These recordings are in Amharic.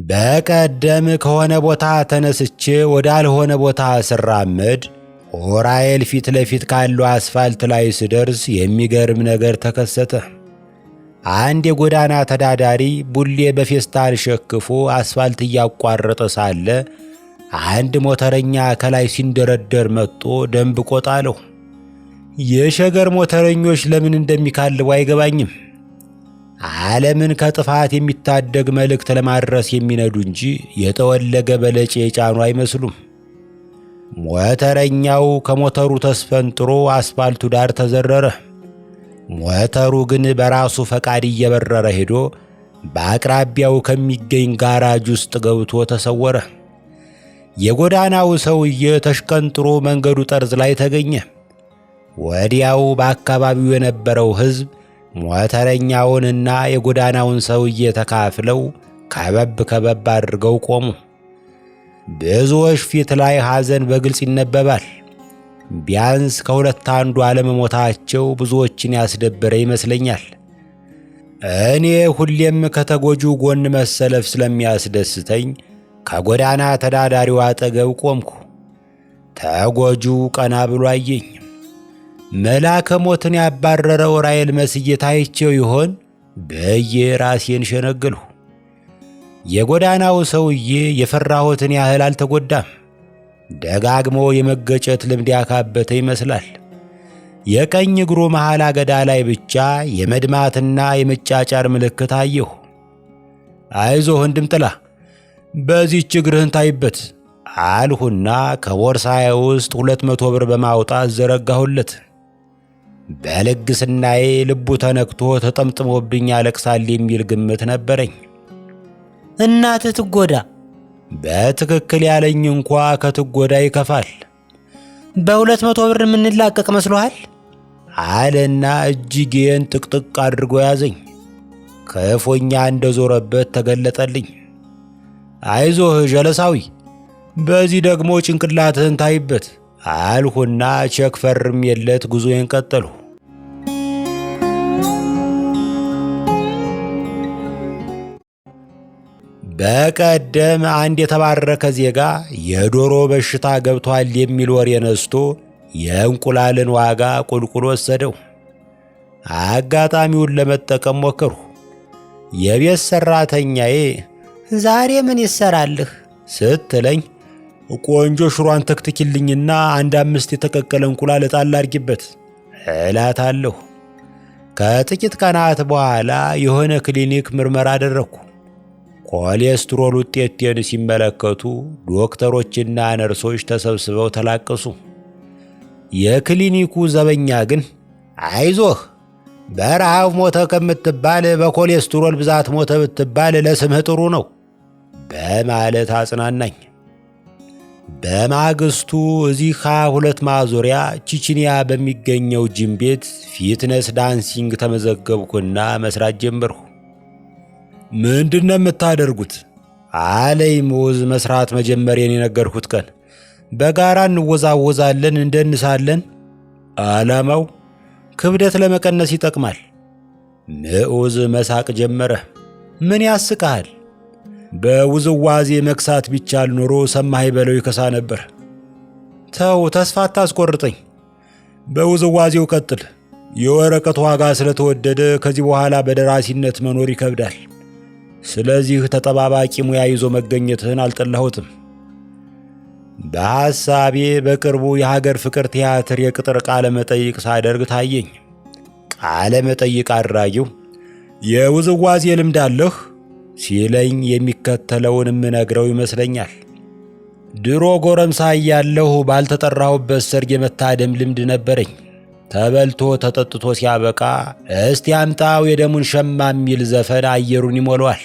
በቀደም ከሆነ ቦታ ተነስቼ ወዳልሆነ ቦታ ስራመድ ዑራኤል ፊት ለፊት ካለው አስፋልት ላይ ስደርስ የሚገርም ነገር ተከሰተ። አንድ የጎዳና ተዳዳሪ ቡሌ በፌስታል ሸክፎ አስፋልት እያቋረጠ ሳለ አንድ ሞተረኛ ከላይ ሲንደረደር መጥቶ ደንብቆ ጣለው። የሸገር ሞተረኞች ለምን እንደሚካልቡ አይገባኝም። ዓለምን ከጥፋት የሚታደግ መልእክት ለማድረስ የሚነዱ እንጂ የተወለገ በለጭ የጫኑ አይመስሉም። ሞተረኛው ከሞተሩ ተስፈንጥሮ አስፋልቱ ዳር ተዘረረ። ሞተሩ ግን በራሱ ፈቃድ እየበረረ ሄዶ በአቅራቢያው ከሚገኝ ጋራጅ ውስጥ ገብቶ ተሰወረ። የጎዳናው ሰውዬ ተሽቀንጥሮ መንገዱ ጠርዝ ላይ ተገኘ። ወዲያው በአካባቢው የነበረው ሕዝብ ሞተረኛውንና የጎዳናውን ሰውዬ ተካፍለው ከበብ አድርገው ቆሙ። ብዙዎች ፊት ላይ ሐዘን በግልጽ ይነበባል። ቢያንስ ከሁለት አንዱ አለመሞታቸው ብዙዎችን ያስደበረ ይመስለኛል። እኔ ሁሌም ከተጎጂው ጎን መሰለፍ ስለሚያስደስተኝ ከጎዳና ተዳዳሪው አጠገብ ቆምኩ። ተጎጂው ቀና ብሎ አየኝ። መልአከ ሞትን ያባረረው ዑራኤል መስዬ ታይቼው ይሆን ብዬ ራሴን ሸነገልሁ። የጎዳናው ሰውዬ የፈራሁትን ያህል አልተጎዳም። ደጋግሞ የመገጨት ልምድ ያካበተ ይመስላል። የቀኝ እግሩ መሃል አገዳ ላይ ብቻ የመድማትና የመጫጫር ምልክት አየሁ። አይዞህ ወንድምጥላ፣ በዚህች እግርህን ታይበት አልሁና ከቦርሳዬ ውስጥ 200 ብር በማውጣት ዘረጋሁለት። በልግስናዬ ልቡ ተነክቶ ተጠምጥሞብኝ ያለቅሳል የሚል ግምት ነበረኝ። እናትህ ትጎዳ በትክክል ያለኝ እንኳ ከትጎዳ ይከፋል። በ200 ብር የምንላቀቅ መስሎሃል አለና እጅጌን ጥቅጥቅ አድርጎ ያዘኝ። ክፉኛ እንደዞረበት ተገለጠልኝ። አይዞህ ጀለሳዊ፣ በዚህ ደግሞ ጭንቅላትህን ታይበት አልሁና ቼክ ፈርሜለት ጉዞዬን ቀጠልሁ። በቀደም አንድ የተባረከ ዜጋ የዶሮ በሽታ ገብቷል የሚል ወሬ ነስቶ የእንቁላልን ዋጋ ቁልቁል ወሰደው። አጋጣሚውን ለመጠቀም ሞከርሁ። የቤት ሰራተኛዬ ዛሬ ምን ይሰራልህ ስትለኝ ቆንጆ ሽሯን ተክትኪልኝና 5 የተቀቀለ እንቁላል ጣል አድርጊበት እላታለሁ። ከጥቂት ቀናት በኋላ የሆነ ክሊኒክ ምርመራ አደረግኩ። ኮሌስትሮል ውጤቴን ሲመለከቱ ዶክተሮችና ነርሶች ተሰብስበው ተላቀሱ። የክሊኒኩ ዘበኛ ግን አይዞህ፣ በረሃብ ሞተ ከምትባል በኮሌስትሮል ብዛት ሞተ ብትባል ለስምህ ጥሩ ነው በማለት አጽናናኝ። በማግስቱ እዚህ 22 ማዞሪያ ቺቺኒያ በሚገኘው ጂም ቤት ፊትነስ ዳንሲንግ ተመዘገብኩና መስራት ጀመርሁ። ምንድነው የምታደርጉት አለኝ ሙዝ መስራት መጀመሪያን የነገርኩት ቀን። በጋራ እንወዛወዛለን፣ እንደንሳለን። ዓላማው ክብደት ለመቀነስ ይጠቅማል። ምዑዝ መሳቅ ጀመረ። ምን ያስቃል? በውዝዋዜ መክሳት ቢቻል ኖሮ ሰማይ በለው ይከሳ ነበር። ተው ተስፋ አታስቆርጠኝ። በውዝዋዜው ቀጥል። የወረቀት ዋጋ ስለተወደደ ከዚህ በኋላ በደራሲነት መኖር ይከብዳል። ስለዚህ ተጠባባቂ ሙያ ይዞ መገኘትህን አልጠላሁትም። በሐሳቤ በቅርቡ የሀገር ፍቅር ቲያትር የቅጥር ቃለ መጠይቅ ሳደርግ ታየኝ። ቃለ መጠይቅ አድራጊው የውዝዋዜ ልምድ አለህ ሲለኝ የሚከተለውን የምነግረው ይመስለኛል። ድሮ ጎረምሳ እያለሁ ባልተጠራሁበት ሰርግ የመታደም ልምድ ነበረኝ። ተበልቶ ተጠጥቶ ሲያበቃ እስቲ አምጣው የደሙን ሸማ የሚል ዘፈን አየሩን ይሞላዋል።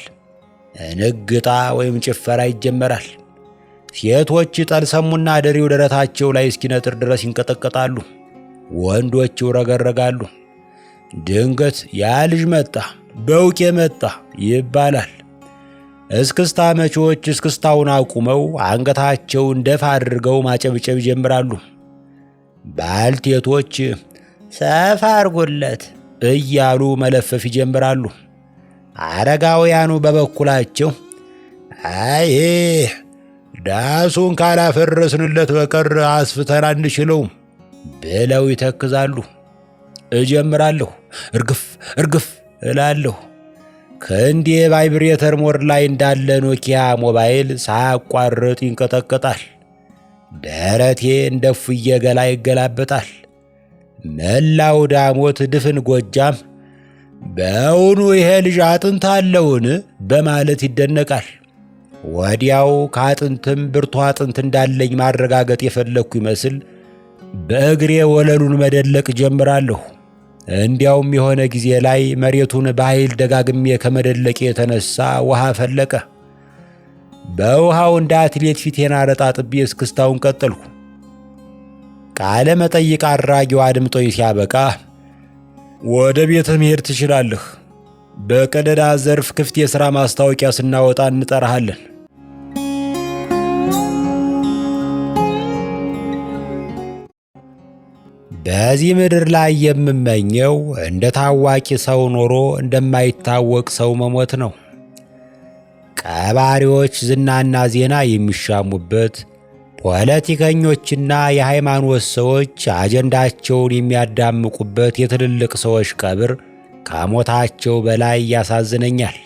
ንግጣ ወይም ጭፈራ ይጀመራል። ሴቶች ጠልሰሙና ደሪው ደረታቸው ላይ እስኪነጥር ድረስ ይንቀጠቀጣሉ። ወንዶች ይረገረጋሉ። ድንገት ያ ልጅ መጣ፣ በውቄ መጣ ይባላል። እስክስታ መቾች እስክስታውን አቁመው አንገታቸውን ደፋ አድርገው ማጨብጨብ ይጀምራሉ። ባልቴቶች ሰፋ አርጎለት እያሉ መለፈፍ ይጀምራሉ። አረጋውያኑ በበኩላቸው አይ ዳሱን ካላፈረስንለት በቀር አስፍተን አንችለውም ብለው ይተክዛሉ። እጀምራለሁ፣ እርግፍ እላለሁ። ክንዴ ቫይብሬተር ሞድ ላይ እንዳለ ኖኪያ ሞባይል ሳያቋርጥ ይንቀጠቀጣል። ደረቴ እንደ ፉዬ ገላ ይገላበጣል። መላው ዳሞት ድፍን ጎጃም በእውኑ ይሄ ልጅ አጥንት አለውን በማለት ይደነቃል። ወዲያው ከአጥንትም ብርቱ አጥንት እንዳለኝ ማረጋገጥ የፈለግኩ ይመስል በእግሬ ወለሉን መደለቅ ጀምራለሁ። እንዲያውም የሆነ ጊዜ ላይ መሬቱን በኃይል ደጋግሜ ከመደለቄ የተነሳ ውሃ ፈለቀ። በውሃው እንደ አትሌት ፊቴን አረጣጥቤ እስክስታውን ቀጠልኩ። ቃለ መጠይቅ አድራጊው አድምጦኝ ሲያበቃ ወደ ቤትህ መሄድ ትችላለህ፣ በቀደዳ ዘርፍ ክፍት የሥራ ማስታወቂያ ስናወጣ እንጠራሃለን። በዚህ ምድር ላይ የምመኘው እንደ ታዋቂ ሰው ኖሮ እንደማይታወቅ ሰው መሞት ነው። ቀባሪዎች ዝናና ዜና የሚሻሙበት፣ ፖለቲከኞችና የሃይማኖት ሰዎች አጀንዳቸውን የሚያዳምቁበት የትልልቅ ሰዎች ቀብር ከሞታቸው በላይ ያሳዝነኛል።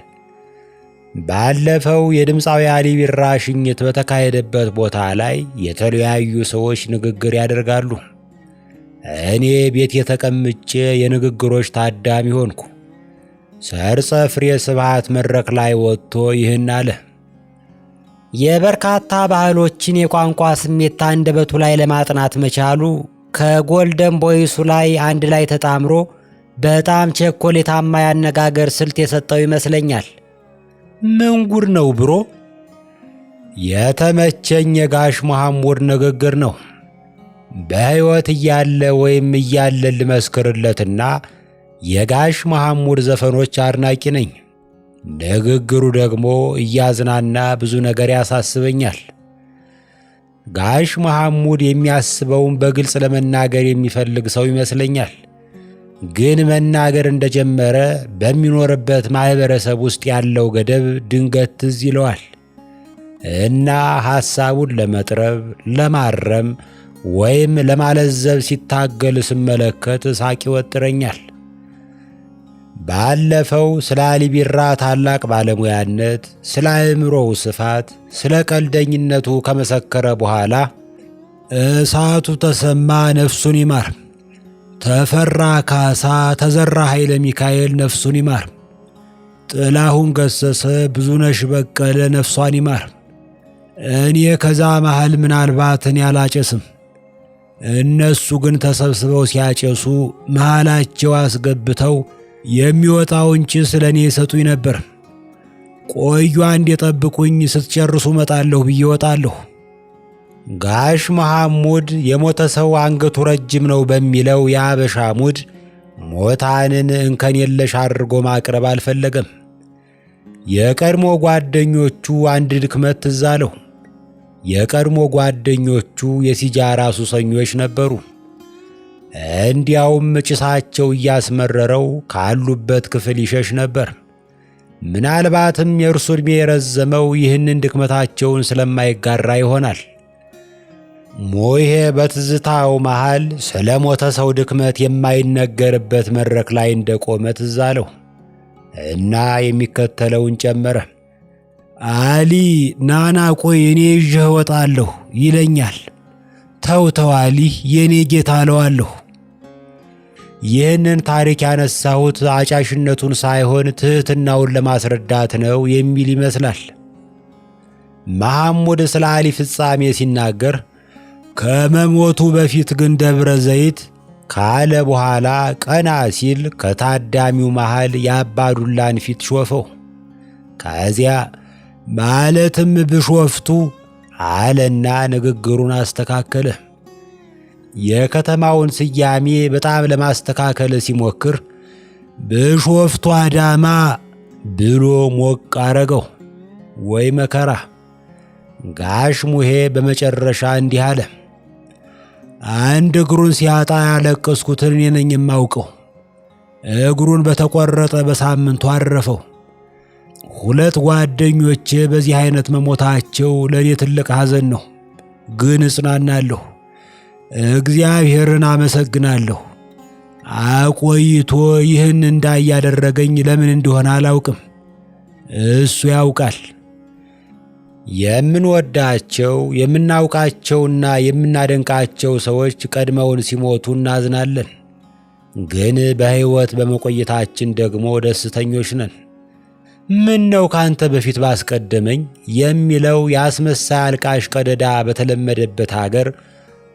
ባለፈው የድምፃዊ አሊ ቢራ ሽኝት በተካሄደበት ቦታ ላይ የተለያዩ ሰዎች ንግግር ያደርጋሉ። እኔ ቤት የተቀምጬ የንግግሮች ታዳሚ ሆንኩ። ሰርጸ ፍሬ ስብሐት መድረክ ላይ ወጥቶ ይህን አለ። የበርካታ ባህሎችን የቋንቋ ስሜት አንደበቱ ላይ ለማጥናት መቻሉ ከጎልደን ቦይሱ ላይ አንድ ላይ ተጣምሮ በጣም ቸኮሌታማ ያነጋገር ስልት የሰጠው ይመስለኛል። ምን ጉድ ነው ብሮ? የተመቸኝ የጋሽ መሐሙድ ንግግር ነው። በሕይወት እያለ ወይም እያለ ልመስክርለትና የጋሽ መሐሙድ ዘፈኖች አድናቂ ነኝ። ንግግሩ ደግሞ እያዝናና ብዙ ነገር ያሳስበኛል። ጋሽ መሐሙድ የሚያስበውን በግልጽ ለመናገር የሚፈልግ ሰው ይመስለኛል። ግን መናገር እንደጀመረ በሚኖርበት ማህበረሰብ ውስጥ ያለው ገደብ ድንገት ትዝ ይለዋል እና ሐሳቡን ለመጥረብ፣ ለማረም ወይም ለማለዘብ ሲታገል ስመለከት ሳቅ ይወጥረኛል። ባለፈው ስለ አሊ ቢራ ታላቅ ባለሙያነት፣ ስለ አእምሮው ስፋት፣ ስለ ቀልደኝነቱ ከመሰከረ በኋላ እሳቱ ተሰማ ነፍሱን ይማር፣ ተፈራ ካሳ፣ ተዘራ ኃይለ ሚካኤል ነፍሱን ይማር፣ ጥላሁን ገሰሰ፣ ብዙነሽ በቀለ ነፍሷን ይማር። እኔ ከዛ መሃል ምናልባት እኔ አላጨስም። እነሱ ግን ተሰብስበው ሲያጨሱ መሃላቸው አስገብተው የሚወጣውን ጭስ ለእኔ ይሰጡኝ ነበር። ቆዩ አንድ የጠብቁኝ፣ ስትጨርሱ መጣለሁ ብዬ ወጣለሁ። ጋሽ መሐሙድ የሞተ ሰው አንገቱ ረጅም ነው በሚለው የአበሻ ሙድ ሞታንን እንከን የለሽ አድርጎ ማቅረብ አልፈለገም። የቀድሞ ጓደኞቹ አንድ ድክመት ትዝ አለው። የቀድሞ ጓደኞቹ የሲጃራ ሱሰኞች ነበሩ። እንዲያውም ጭሳቸው እያስመረረው ካሉበት ክፍል ይሸሽ ነበር። ምናልባትም የእርሱ ዕድሜ የረዘመው ይህንን ድክመታቸውን ስለማይጋራ ይሆናል። ሞሄ በትዝታው መሃል ስለ ሞተ ሰው ድክመት የማይነገርበት መድረክ ላይ እንደቆመ ትዝ አለው እና የሚከተለውን ጨመረ። አሊ ናና ቆይ እኔ ይዤህ እወጣለሁ ይለኛል። ተው አሊ የኔ ጌታ አለዋለሁ። ይህንን ታሪክ ያነሳሁት አጫሽነቱን ሳይሆን ትሕትናውን ለማስረዳት ነው የሚል ይመስላል። መሐሙድ ስለ አሊ ፍጻሜ ሲናገር ከመሞቱ በፊት ግን ደብረ ዘይት ካለ በኋላ ቀና ሲል ከታዳሚው መሃል የአባዱላን ፊት ሾፈው። ከዚያ ማለትም ብሾፍቱ አለና ንግግሩን አስተካከለ። የከተማውን ስያሜ በጣም ለማስተካከል ሲሞክር ብሾፍቱ አዳማ ብሎ ሞቅ አረገው። ወይ መከራ! ጋሽ ሙሄ በመጨረሻ እንዲህ አለ። አንድ እግሩን ሲያጣ ያለቀስኩትን እኔ ነኝ የማውቀው። እግሩን በተቆረጠ በሳምንቱ አረፈው። 2 ጓደኞቼ በዚህ አይነት መሞታቸው ለእኔ ትልቅ ሐዘን ነው። ግን እጽናናለሁ። እግዚአብሔርን አመሰግናለሁ። አቆይቶ ይህን እንዳያደረገኝ ለምን እንደሆነ አላውቅም። እሱ ያውቃል። የምንወዳቸው የምናውቃቸውና የምናደንቃቸው ሰዎች ቀድመውን ሲሞቱ እናዝናለን። ግን በሕይወት በመቆየታችን ደግሞ ደስተኞች ነን። ምን ነው ካንተ በፊት ባስቀደመኝ የሚለው የአስመሳይ አልቃሽ ቀደዳ በተለመደበት አገር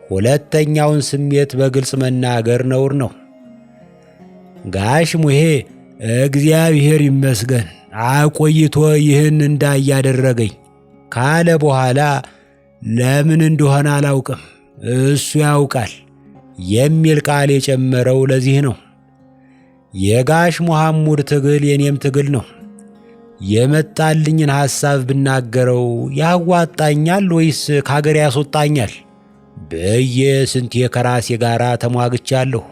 ሁለተኛውን ስሜት በግልጽ መናገር ነውር ነው። ጋሽ ሙሄ እግዚአብሔር ይመስገን አቆይቶ ይህን እንዳያደረገኝ ካለ በኋላ ለምን እንደሆነ አላውቅም፣ እሱ ያውቃል የሚል ቃል የጨመረው ለዚህ ነው። የጋሽ መሐሙድ ትግል የኔም ትግል ነው። የመጣልኝን ሐሳብ ብናገረው ያዋጣኛል ወይስ ከአገር ያስወጣኛል ብዬ ስንቴ ከራሴ ጋር ተሟግቻለሁ።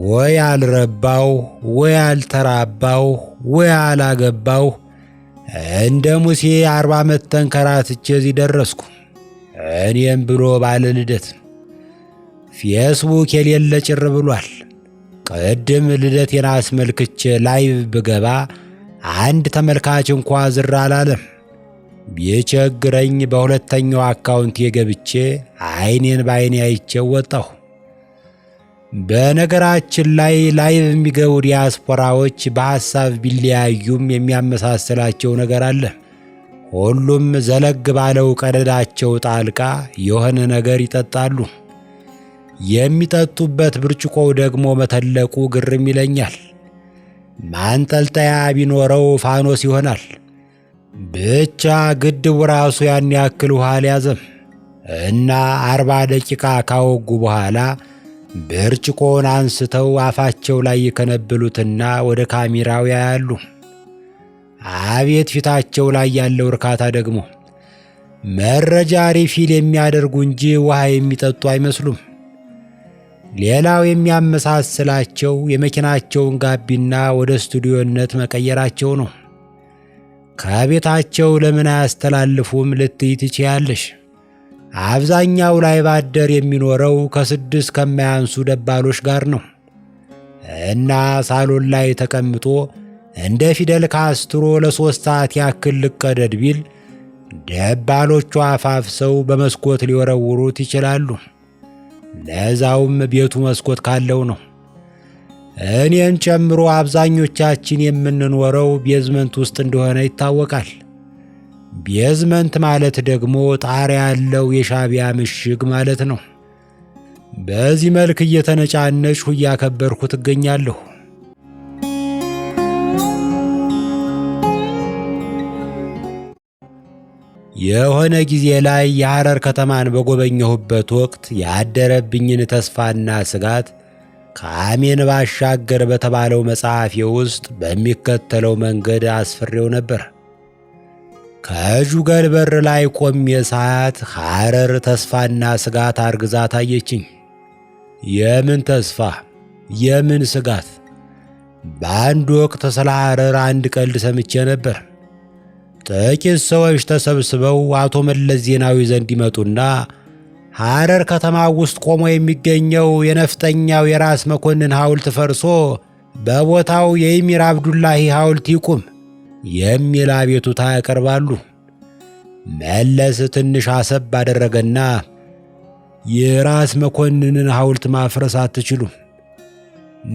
ወይ አልረባው፣ ወይ አልተራባው፣ ወይ አላገባው እንደ ሙሴ 40 ዓመት ተንከራትቼ እዚህ ደረስኩ። እኔም ብሎ ባለ ልደት ፌስቡክ የሌለ ጭር ብሏል። ቅድም ልደቴን አስመልክቼ ላይቭ ብገባ አንድ ተመልካች እንኳ ዝር አላለም። ቢቸግረኝ በሁለተኛው አካውንት የገብቼ አይኔን በአይኔ አይቼው ወጣሁ። በነገራችን ላይ ላይቭ የሚገቡ ዲያስፖራዎች በሐሳብ ቢለያዩም የሚያመሳስላቸው ነገር አለ። ሁሉም ዘለግ ባለው ቀደዳቸው ጣልቃ የሆነ ነገር ይጠጣሉ። የሚጠጡበት ብርጭቆው ደግሞ መተለቁ ግርም ይለኛል። ማንጠልጠያ ቢኖረው ፋኖስ ይሆናል። ብቻ ግድቡ ራሱ ያን ያክል ውሃ አልያዘም እና 40 ደቂቃ ካወጉ በኋላ ብርጭቆውን አንስተው አፋቸው ላይ የከነበሉትና ወደ ካሜራው ያያሉ። አቤት ፊታቸው ላይ ያለው እርካታ ደግሞ! መረጃ ሪፊል የሚያደርጉ እንጂ ውሃ የሚጠጡ አይመስሉም። ሌላው የሚያመሳስላቸው የመኪናቸውን ጋቢና ወደ ስቱዲዮነት መቀየራቸው ነው። ከቤታቸው ለምን አያስተላልፉም ልትይ ትችያለሽ። አብዛኛው ላይ ባደር የሚኖረው ከ6 ከማያንሱ ደባሎች ጋር ነው እና ሳሎን ላይ ተቀምጦ እንደ ፊደል ካስትሮ ለ3 ሰዓት ያክል ልቀደድ ቢል ደባሎቹ አፋፍሰው በመስኮት ሊወረውሩት ይችላሉ። ለዛውም ቤቱ መስኮት ካለው ነው። እኔን ጨምሮ አብዛኞቻችን የምንኖረው ቤዝመንት ውስጥ እንደሆነ ይታወቃል። ቤዝመንት ማለት ደግሞ ጣሪያ ያለው የሻቢያ ምሽግ ማለት ነው። በዚህ መልክ እየተነጫነጭሁ እያከበርኩ ትገኛለሁ። የሆነ ጊዜ ላይ የሐረር ከተማን በጎበኘሁበት ወቅት ያደረብኝን ተስፋና ስጋት ከአሜን ባሻገር በተባለው መጽሐፌ ውስጥ በሚከተለው መንገድ አስፍሬው ነበር። ከጁገል በር ላይ ቆሜ ሳያት ሐረር ተስፋና ስጋት አርግዛ ታየችኝ። የምን ተስፋ የምን ስጋት? በአንድ ወቅት ስለ ሐረር አንድ ቀልድ ሰምቼ ነበር። ጥቂት ሰዎች ተሰብስበው አቶ መለስ ዜናዊ ዘንድ ይመጡና ሐረር ከተማ ውስጥ ቆሞ የሚገኘው የነፍጠኛው የራስ መኮንን ሐውልት ፈርሶ በቦታው የኢሚር አብዱላሂ ሐውልት ይቁም የሚል አቤቱታ ያቀርባሉ። መለስ ትንሽ አሰብ አደረገና የራስ መኮንንን ሐውልት ማፍረስ አትችሉም፣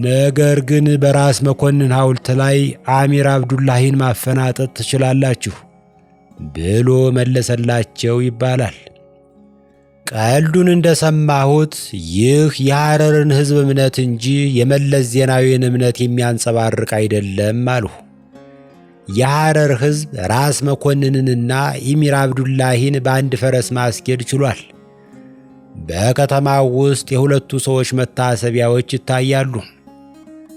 ነገር ግን በራስ መኮንን ሐውልት ላይ አሚር አብዱላሂን ማፈናጠጥ ትችላላችሁ ብሎ መለሰላቸው ይባላል። ቀልዱን እንደሰማሁት ይህ የሐረርን ሕዝብ እምነት እንጂ የመለስ ዜናዊን እምነት የሚያንጸባርቅ አይደለም አሉ። የሐረር ሕዝብ ራስ መኮንንንና ኢሚር አብዱላሂን በአንድ ፈረስ ማስኬድ ችሏል። በከተማው ውስጥ የሁለቱ ሰዎች መታሰቢያዎች ይታያሉ።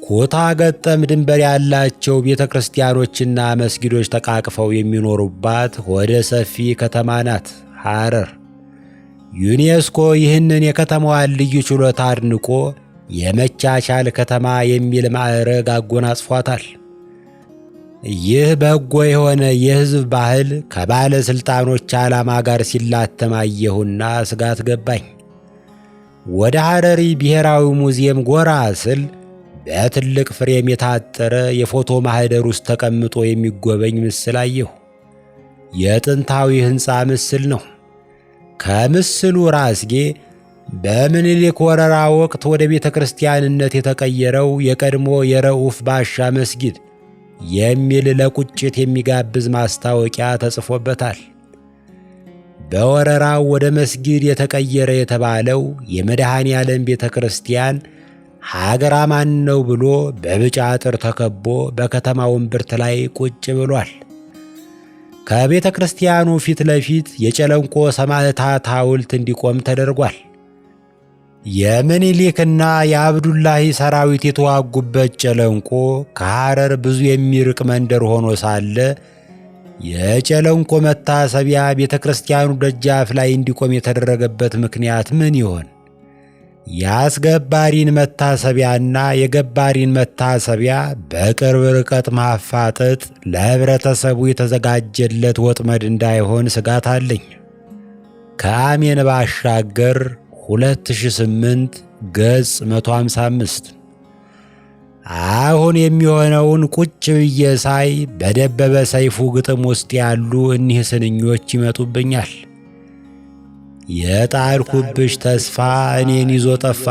ኩታ ገጠም ድንበር ያላቸው ቤተ ክርስቲያኖችና መስጊዶች ተቃቅፈው የሚኖሩባት ወደ ሰፊ ከተማ ናት ሐረር። ዩኔስኮ ይህንን የከተማዋን ልዩ ችሎታ አድንቆ የመቻቻል ከተማ የሚል ማዕረግ አጎናጽፏታል። ይህ በጎ የሆነ የሕዝብ ባህል ከባለሥልጣኖች ዓላማ ጋር ሲላተም አየሁና ስጋት ገባኝ። ወደ ሐረሪ ብሔራዊ ሙዚየም ጎራ ስል በትልቅ ፍሬም የታጠረ የፎቶ ማኅደር ውስጥ ተቀምጦ የሚጎበኝ ምስል አየሁ። የጥንታዊ ሕንፃ ምስል ነው። ከምስሉ ራስጌ በምኒልክ ወረራ ወቅት ወደ ቤተ ክርስቲያንነት የተቀየረው የቀድሞ የረኡፍ ባሻ መስጊድ የሚል ለቁጭት የሚጋብዝ ማስታወቂያ ተጽፎበታል። በወረራው ወደ መስጊድ የተቀየረ የተባለው የመድኃኔ ዓለም ቤተ ክርስቲያን ሀገር አማን ነው ብሎ በብጫ አጥር ተከቦ በከተማው እምብርት ላይ ቁጭ ብሏል። ከቤተ ክርስቲያኑ ፊት ለፊት የጨለንቆ ሰማዕታት ሐውልት እንዲቆም ተደርጓል። የምኒልክና የአብዱላሂ ሰራዊት የተዋጉበት ጨለንቆ ከሐረር ብዙ የሚርቅ መንደር ሆኖ ሳለ የጨለንቆ መታሰቢያ ቤተ ክርስቲያኑ ደጃፍ ላይ እንዲቆም የተደረገበት ምክንያት ምን ይሆን? የአስገባሪን መታሰቢያና የገባሪን መታሰቢያ በቅርብ ርቀት ማፋጠጥ ለኅብረተሰቡ የተዘጋጀለት ወጥመድ እንዳይሆን ስጋት አለኝ። ከአሜን ባሻገር 2008 ገጽ 155። አሁን የሚሆነውን ቁጭ ብዬ ሳይ በደበበ ሰይፉ ግጥም ውስጥ ያሉ እኒህ ስንኞች ይመጡብኛል። የጣልኩብሽ ተስፋ እኔን ይዞ ጠፋ።